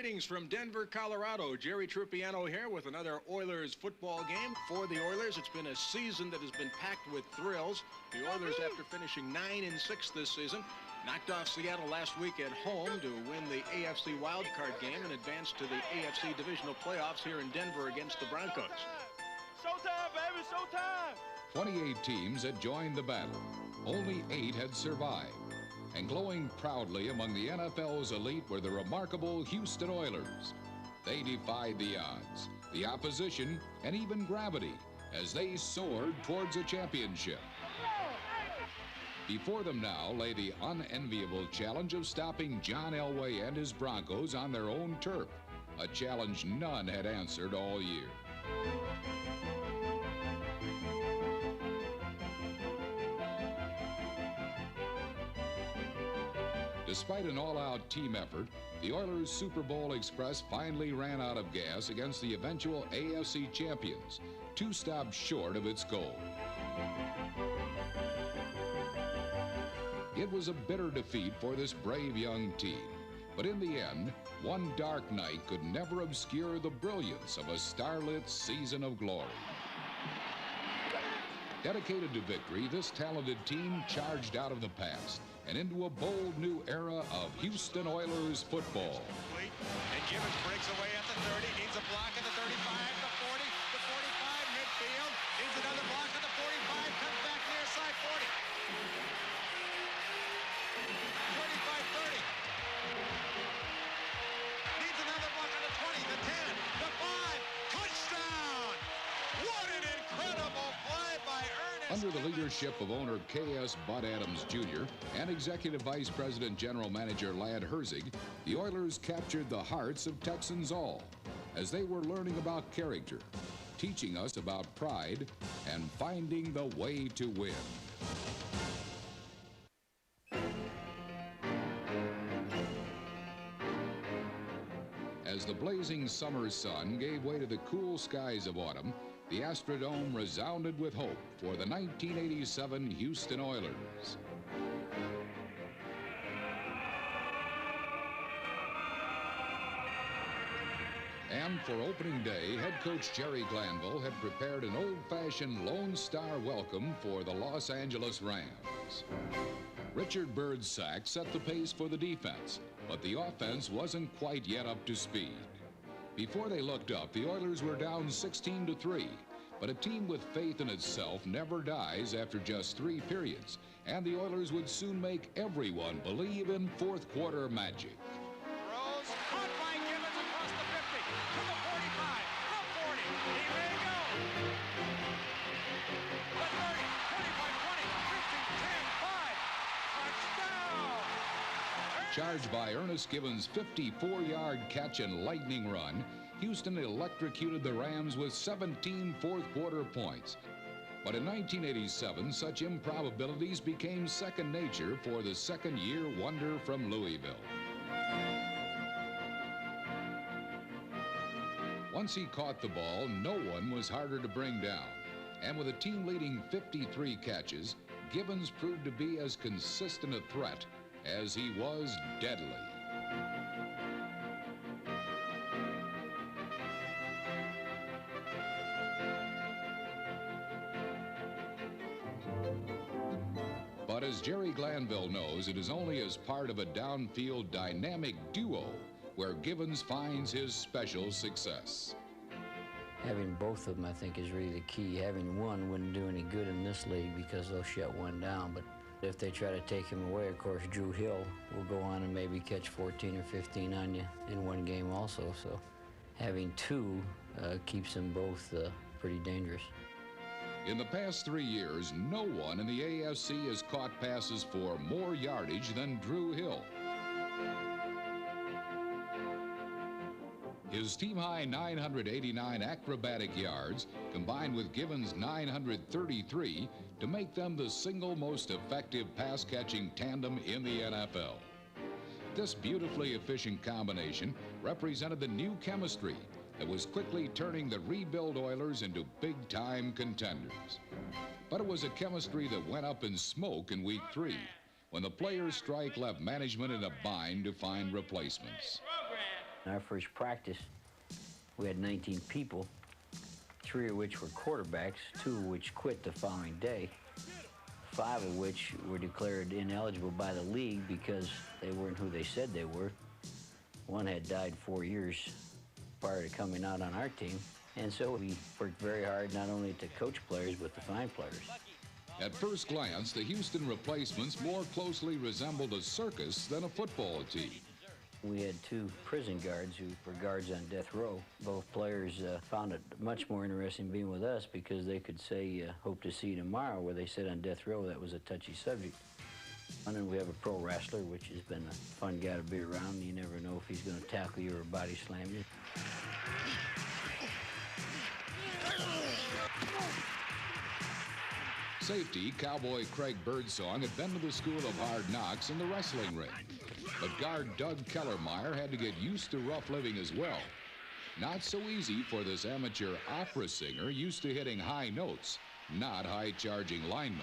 Greetings from Denver, Colorado. Jerry Trupiano here with another Oilers football game. For the Oilers, it's been a season that has been packed with thrills. The Oilers, after finishing 9-6 this season, knocked off Seattle last week at home to win the AFC wildcard game and advance to the AFC divisional playoffs here in Denver against the Broncos. Showtime, baby, showtime! 28 teams had joined the battle. Only 8 had survived. And glowing proudly among the NFL's elite were the remarkable Houston Oilers. They defied the odds, the opposition, and even gravity as they soared towards a championship. Before them now lay the unenviable challenge of stopping John Elway and his Broncos on their own turf, a challenge none had answered all year. Despite an all-out team effort, the Oilers' Super Bowl Express finally ran out of gas against the eventual AFC champions, 2 stops short of its goal. It was a bitter defeat for this brave young team, but in the end, one dark night could never obscure the brilliance of a starlit season of glory. Dedicated to victory, this talented team charged out of the past and into a bold new era of Houston Oilers football. And Gibbons breaks away at the 30, needs a block at the 35, the 40, the 45, midfield, needs another block at the 45, comes back near side 40. 25-30. Needs another block at the 20, the 10, the 5, touchdown! What an incredible play by Ernest! Under the leadership of owner K.S. Bud Adams Jr. and Executive Vice President General Manager Ladd Herzig, the Oilers captured the hearts of Texans all as they were learning about character, teaching us about pride, and finding the way to win. As the blazing summer sun gave way to the cool skies of autumn, the Astrodome resounded with hope for the 1987 Houston Oilers. And for opening day, head coach Jerry Glanville had prepared an old-fashioned Lone Star welcome for the Los Angeles Rams. Richard Byrd's sack set the pace for the defense, but the offense wasn't quite yet up to speed. Before they looked up, the Oilers were down 16-3, but a team with faith in itself never dies after just 3 periods, and the Oilers would soon make everyone believe in fourth quarter magic. Rose, caught by Gibbons across the 50, to the 45, the 40, he may go! The 30, 25, 20, 15, 10, 5, touchdown! Charged by Ernest Gibbons' 54-yard catch and lightning run, Houston electrocuted the Rams with 17 fourth-quarter points. But in 1987, such improbabilities became second nature for the second-year wonder from Louisville. Once he caught the ball, no one was harder to bring down. And with a team leading 53 catches, Gibbons proved to be as consistent a threat as he was deadly. But as Jerry Glanville knows, it is only as part of a downfield dynamic duo where Gibbons finds his special success. Having both of them, I think, is really the key. Having one wouldn't do any good in this league because they'll shut one down. But if they try to take him away, of course, Drew Hill will go on and maybe catch 14 or 15 on you in one game also. So having 2 keeps them both pretty dangerous. In the past 3 years, no one in the AFC has caught passes for more yardage than Drew Hill. His team-high 989 acrobatic yards combined with Gibbons' 933 to make them the single most effective pass-catching tandem in the NFL. This beautifully efficient combination represented the new chemistry that was quickly turning the rebuild Oilers into big-time contenders. But it was a chemistry that went up in smoke in Week 3 when the players' strike left management in a bind to find replacements. Program. In our first practice, we had 19 people, 3 of which were quarterbacks, 2 of which quit the following day, 5 of which were declared ineligible by the league because they weren't who they said they were. 1 had died 4 years prior to coming out on our team. And so we worked very hard not only to coach players, but to find players. At first glance, the Houston replacements more closely resembled a circus than a football team. We had 2 prison guards who were guards on death row. Both players found it much more interesting being with us because they could say, hope to see you tomorrow, where they said on death row that was a touchy subject. And then we have a pro wrestler, which has been a fun guy to be around. You never know if he's going to tackle you or body slam you. Safety cowboy Craig Birdsong had been to the school of hard knocks in the wrestling ring. But guard Doug Kellermeyer had to get used to rough living as well. Not so easy for this amateur opera singer used to hitting high notes, not high-charging linemen.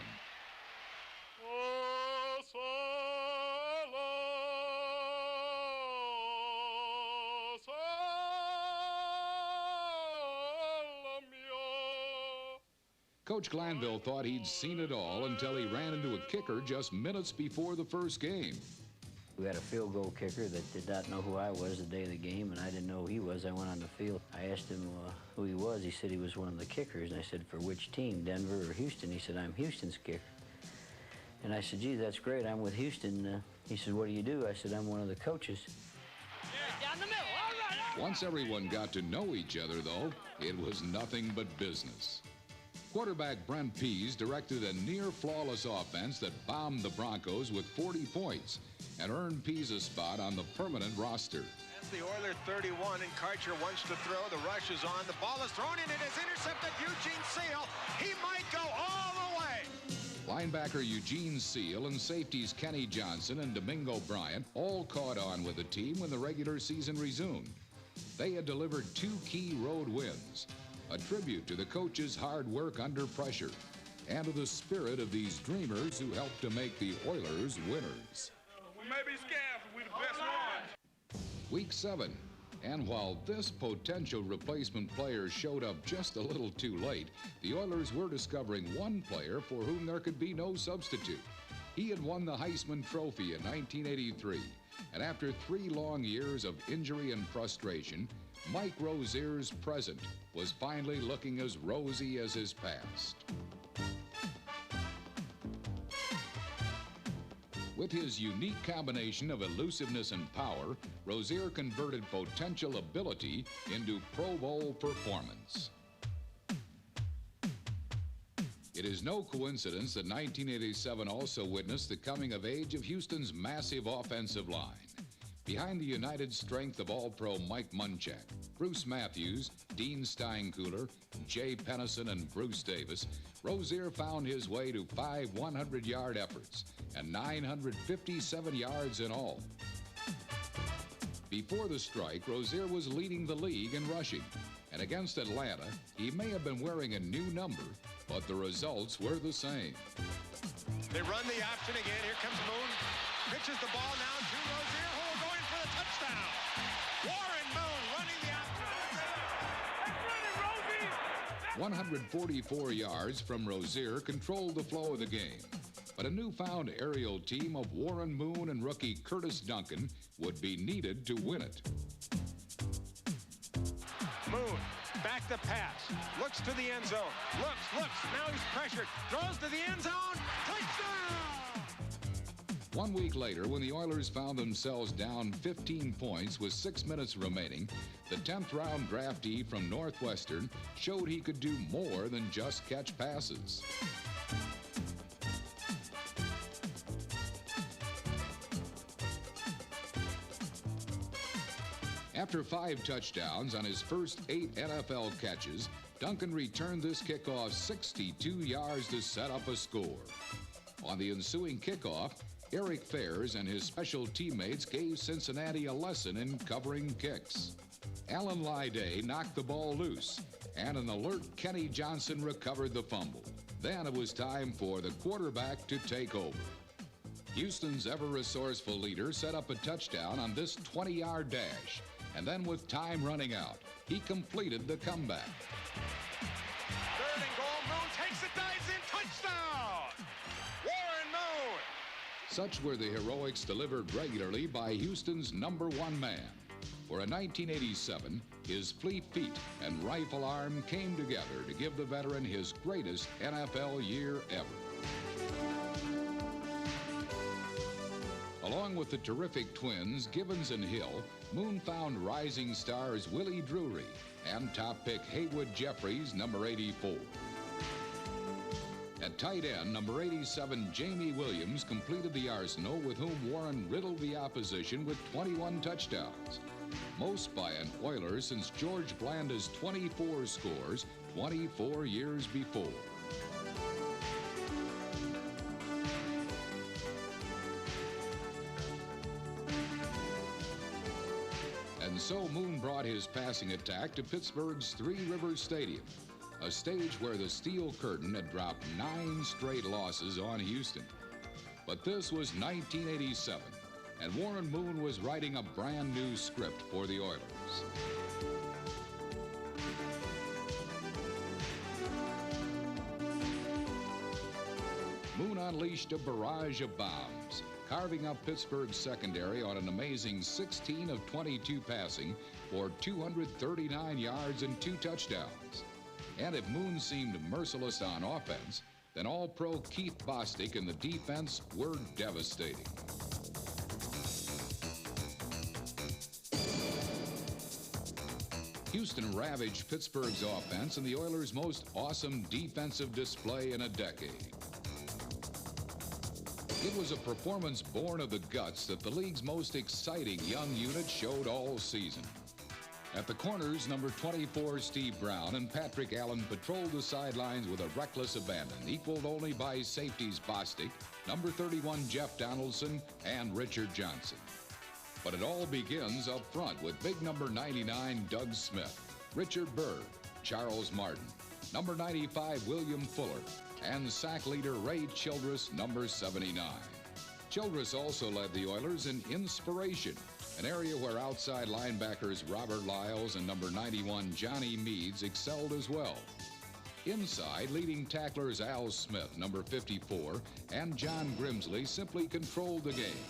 Coach Glanville thought he'd seen it all until he ran into a kicker just minutes before the first game. We had a field goal kicker that did not know who I was the day of the game, and I didn't know who he was. I went on the field. I asked him who he was. He said he was one of the kickers, and I said, for which team, Denver or Houston? He said, I'm Houston's kicker. And I said, gee, that's great. I'm with Houston. He said, what do you do? I said, I'm one of the coaches. Down the middle. All right. Once everyone got to know each other, though, it was nothing but business. Quarterback Brent Pease directed a near-flawless offense that bombed the Broncos with 40 points and earned Pease a spot on the permanent roster. That's the Oiler 31, and Karcher wants to throw. The rush is on. The ball is thrown in. It is intercepted. Eugene Seal. He might go all the way. Linebacker Eugene Seal and safeties Kenny Johnson and Domingo Bryant all caught on with the team when the regular season resumed. They had delivered 2 key road wins, a tribute to the coach's hard work under pressure and to the spirit of these dreamers who helped to make the Oilers winners. We may be scared, but we're the best ones. Week 7, and while this potential replacement player showed up just a little too late, the Oilers were discovering one player for whom there could be no substitute. He had won the Heisman Trophy in 1983, and after 3 long years of injury and frustration, Mike Rozier's present was finally looking as rosy as his past. With his unique combination of elusiveness and power, Rozier converted potential ability into Pro Bowl performance. It is no coincidence that 1987 also witnessed the coming of age of Houston's massive offensive line. Behind the united strength of All-Pro Mike Munchak, Bruce Matthews, Dean Steinkuhler, Jay Pennison, and Bruce Davis, Rozier found his way to 5 100-yard efforts and 957 yards in all. Before the strike, Rozier was leading the league in rushing, and against Atlanta, he may have been wearing a new number, but the results were the same. They run the option again. Here comes Moon. Pitches the ball now to Rozier, who are going for the touchdown. Warren Moon running the option. 144 yards from Rozier controlled the flow of the game. But a newfound aerial team of Warren Moon and rookie Curtis Duncan would be needed to win it. Moon, back the pass, looks to the end zone, looks, now he's pressured, throws to the end zone, touchdown! 1 week later, when the Oilers found themselves down 15 points with 6 minutes remaining, the 10th round draftee from Northwestern showed he could do more than just catch passes. After 5 touchdowns on his first 8 NFL catches, Duncan returned this kickoff 62 yards to set up a score. On the ensuing kickoff, Eric Fairs and his special teammates gave Cincinnati a lesson in covering kicks. Alan Lyday knocked the ball loose, and an alert Kenny Johnson recovered the fumble. Then it was time for the quarterback to take over. Houston's ever-resourceful leader set up a touchdown on this 20-yard dash, And then with time running out, he completed the comeback. Third and goal. Moon takes it, dives in. Touchdown! Warren Moon! Such were the heroics delivered regularly by Houston's #1 man. For in 1987, his fleet feet and rifle arm came together to give the veteran his greatest NFL year ever. Along with the terrific twins, Givens and Hill, Moon found rising stars Willie Drury and top pick Haywood Jeffries, number 84. At tight end, number 87, Jamie Williams, completed the arsenal, with whom Warren riddled the opposition with 21 touchdowns. Most by an Oiler since George Blanda's 24 scores 24 years before. And so Moon brought his passing attack to Pittsburgh's Three Rivers Stadium, a stage where the steel curtain had dropped 9 straight losses on Houston. But this was 1987, and Warren Moon was writing a brand new script for the Oilers. Moon unleashed a barrage of bombs, carving up Pittsburgh's secondary on an amazing 16 of 22 passing for 239 yards and 2 touchdowns. And if Moon seemed merciless on offense, then All-Pro Keith Bostic and the defense were devastating. Houston ravaged Pittsburgh's offense in the Oilers' most awesome defensive display in a decade. It was a performance born of the guts that the league's most exciting young unit showed all season. At the corners, number 24, Steve Brown, and Patrick Allen patrolled the sidelines with a reckless abandon, equaled only by safeties Bostic, number 31, Jeff Donaldson, and Richard Johnson. But it all begins up front with big number 99, Doug Smith, Richard Byrd, Charles Martin, number 95, William Fuller, and sack leader Ray Childress, number 79. Childress also led the Oilers in inspiration, an area where outside linebackers Robert Lyles and number 91, Johnny Meads, excelled as well. Inside, leading tacklers Al Smith, number 54, and John Grimsley simply controlled the game.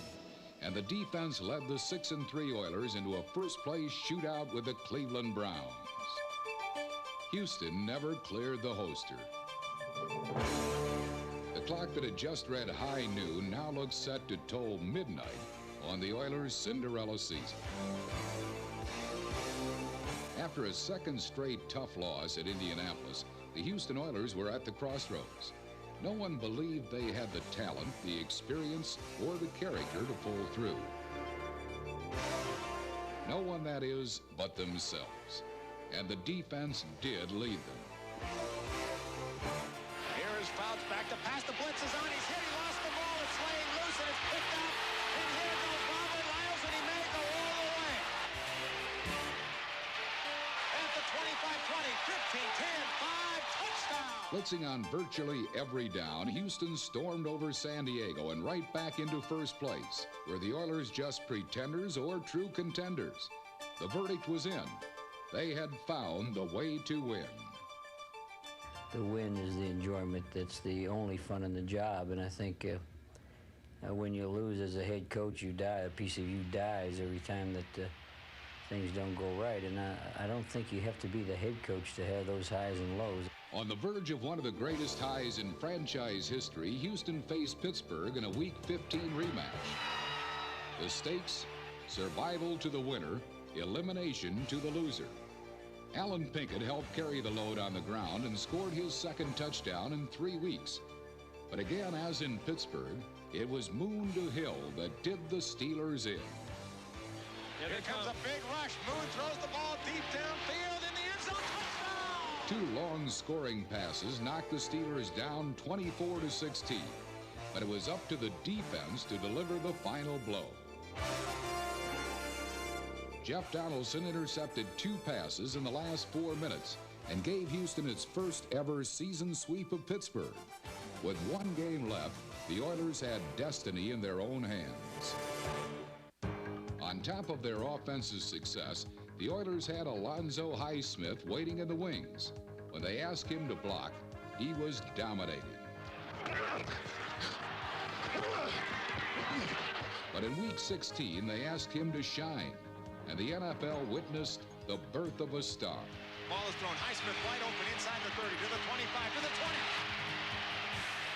And the defense led the 6-3 Oilers into a first-place shootout with the Cleveland Browns. Houston never cleared the hoster. The clock that had just read high noon now looks set to toll midnight on the Oilers' Cinderella season. After a second straight tough loss at Indianapolis, the Houston Oilers were at the crossroads. No one believed they had the talent, the experience, or the character to pull through. No one, that is, but themselves. And the defense did lead them. Here is Fouts back to pass. The blitz is on. He's hit. He lost the ball. It's laying loose, and it's picked up. And here goes Robert Lyles, and he may go all the way. At the 25-20, 15-10, 5, touchdown. Blitzing on virtually every down, Houston stormed over San Diego and right back into first place. Were the Oilers just pretenders or true contenders? The verdict was in. They had found the way to win. The win is the enjoyment. That's the only fun in the job. And I think when you lose as a head coach, you die. A piece of you dies every time that things don't go right. And I don't think you have to be the head coach to have those highs and lows. On the verge of one of the greatest highs in franchise history, Houston faced Pittsburgh in a Week 15 rematch. The stakes: survival to the winner, elimination to the loser. Alan Pinkett helped carry the load on the ground and scored his second touchdown in 3 weeks. But again, as in Pittsburgh, it was Moon to Hill that did the Steelers in. Here comes a big rush. Moon throws the ball deep downfield in the end zone. Touchdown! 2 long scoring passes knocked the Steelers down 24-16. But it was up to the defense to deliver the final blow. Jeff Donaldson intercepted 2 passes in the last 4 minutes and gave Houston its first ever season sweep of Pittsburgh. With 1 game left, the Oilers had destiny in their own hands. On On top of their offensive success, the Oilers had Alonzo Highsmith waiting in the wings. When they asked him to block, he was dominating. But in Week 16, they asked him to shine, and the NFL witnessed the birth of a star. Ball is thrown. Highsmith wide open inside the 30, to the 25, to the 20.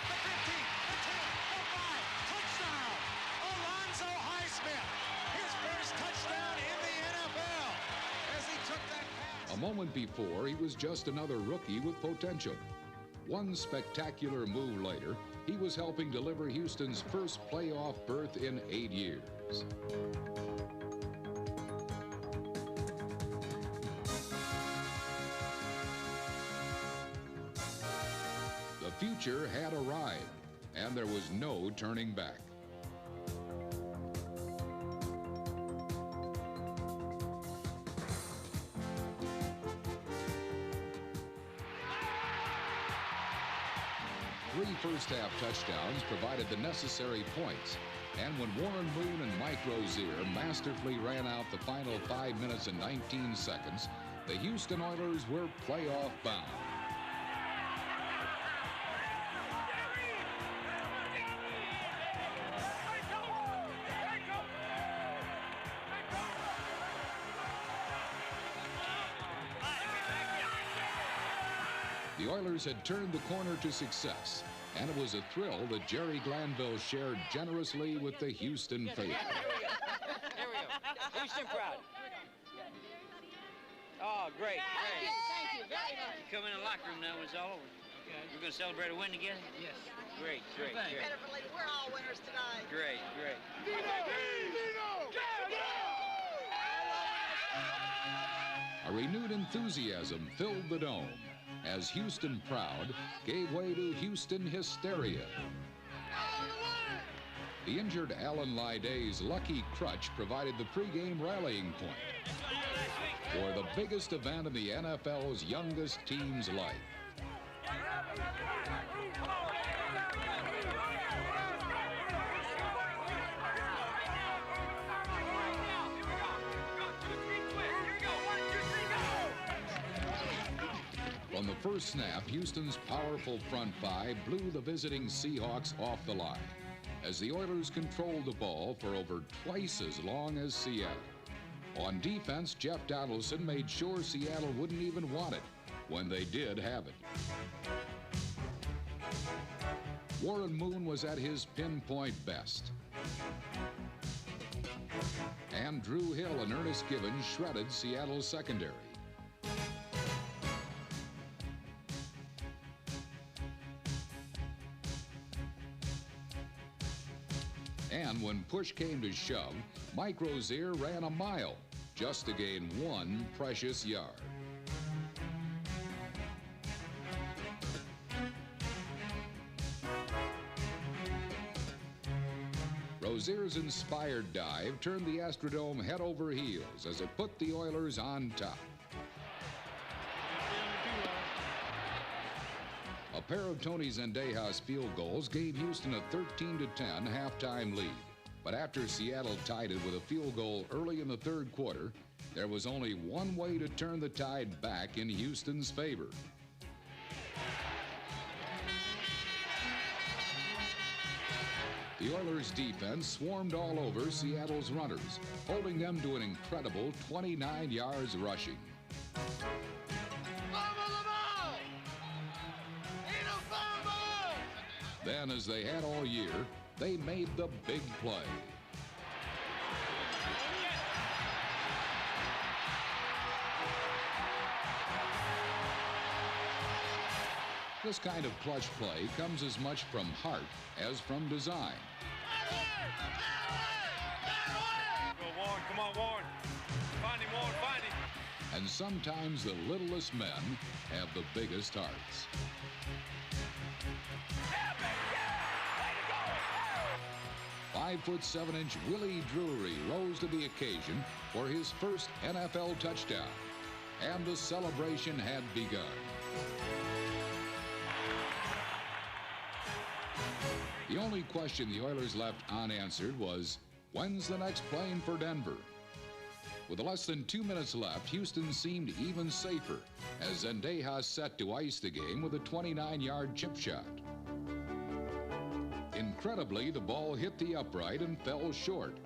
The 15, the 10, the 5. Touchdown! Alonzo Highsmith. His first touchdown in the NFL as he took that pass. A moment before, he was just another rookie with potential. One spectacular move later, he was helping deliver Houston's first playoff berth in 8 years. The future had arrived, and there was no turning back. Three first-half touchdowns provided the necessary points, and when Warren Moon and Mike Rozier masterfully ran out the final 5 minutes and 19 seconds, the Houston Oilers were playoff bound. The Oilers had turned the corner to success, and it was a thrill that Jerry Glanville shared generously with the Houston faithful. Here we go. Houston proud. Oh, great, great. Thank you very much. You come in the locker room now when it's all over. Okay. We're going to celebrate a win together? Yes. Great, great, great. Better believe we're all winners tonight. Great, great. A renewed enthusiasm filled the dome as Houston Proud gave way to Houston Hysteria. The injured Alan Lyday's lucky crutch provided the pregame rallying point for the biggest event in the NFL's youngest team's life. From the first snap, Houston's powerful front five blew the visiting Seahawks off the line as the Oilers controlled the ball for over twice as long as Seattle. On defense, Jeff Donaldson made sure Seattle wouldn't even want it when they did have it. Warren Moon was at his pinpoint best, and Drew Hill and Ernest Gibbons shredded Seattle's secondary. And when push came to shove, Mike Rozier ran a mile just to gain one precious yard. Rozier's inspired dive turned the Astrodome head over heels as it put the Oilers on top. A pair of Tony Zendejas field goals gave Houston a 13-10 halftime lead. But after Seattle tied it with a field goal early in the third quarter, there was only one way to turn the tide back in Houston's favor. The Oilers' defense swarmed all over Seattle's runners, holding them to an incredible 29 yards rushing. Then, as they had all year, they made the big play. This kind of clutch play comes as much from heart as from design. Go, Warren. Come on, Warren. Find him, Warren. Find him. And sometimes the littlest men have the biggest hearts. 5'7" Willie Drury rose to the occasion for his first NFL touchdown, and the celebration had begun. The only question the Oilers left unanswered was, when's the next plane for Denver? With less than 2 minutes left, Houston seemed even safer as Zendejas set to ice the game with a 29-yard chip shot. Incredibly, the ball hit the upright and fell short.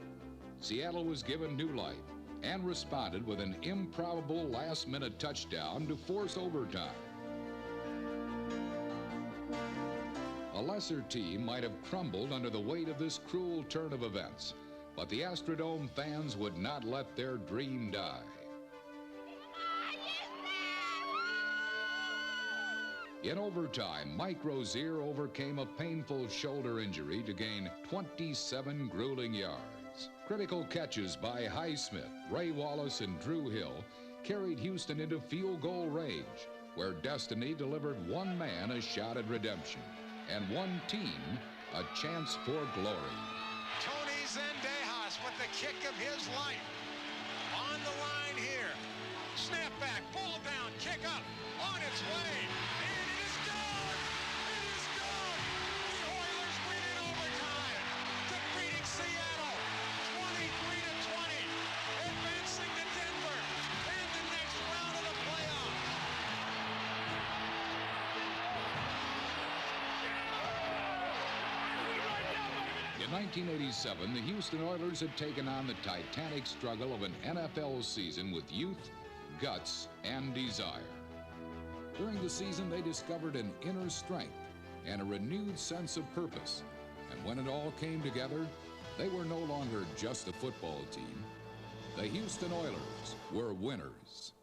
Seattle was given new life and responded with an improbable last-minute touchdown to force overtime. A lesser team might have crumbled under the weight of this cruel turn of events, but the Astrodome fans would not let their dream die. In overtime, Mike Rozier overcame a painful shoulder injury to gain 27 grueling yards. Critical catches by Highsmith, Ray Wallace, and Drew Hill carried Houston into field goal range, where destiny delivered one man a shot at redemption and one team a chance for glory. Tony Zendejas with the kick of his life. On the line here. Snap back, ball down, kick up, on its way. And it is gone! It is gone! The Oilers win in overtime, defeating Seattle 23-20, advancing to Denver and the next round of the playoffs. In 1987, the Houston Oilers had taken on the titanic struggle of an NFL season with youth, guts, and desire. During the season, they discovered an inner strength and a renewed sense of purpose. And when it all came together, they were no longer just a football team. The Houston Oilers were winners.